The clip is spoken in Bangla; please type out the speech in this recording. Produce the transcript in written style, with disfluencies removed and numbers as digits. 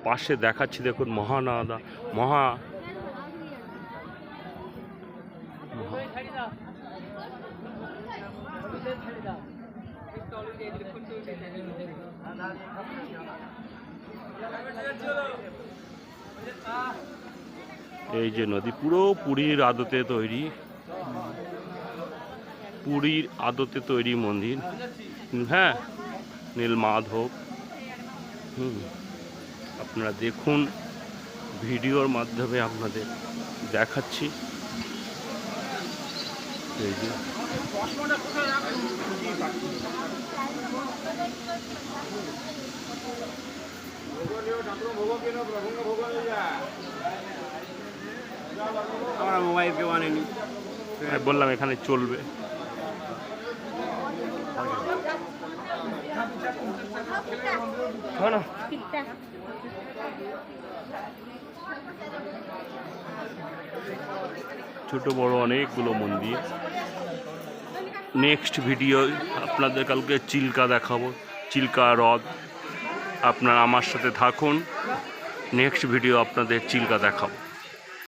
পাশে দেখাচ্ছি দেখুন মহানদা এই যে নদী পুরো পুরীর আদতে তৈরি মন্দির। হ্যাঁ, নীলমাধব। আপনারা দেখুন, ভিডিওর মাধ্যমে আপনাদের দেখাচ্ছি। এই যে আমরা মোবাইল কেউ আনেনি, বললাম এখানে চলবে। ছোট বড় অনেকগুলো মন্দির। নেক্সট ভিডিও আপনাদের কালকে চিল্কা দেখাবো, চিল্কা হ্রদ। আপনারা আমার সাথে থাকুন, নেক্সট ভিডিও আপনাদের চিল্কা দেখাবো।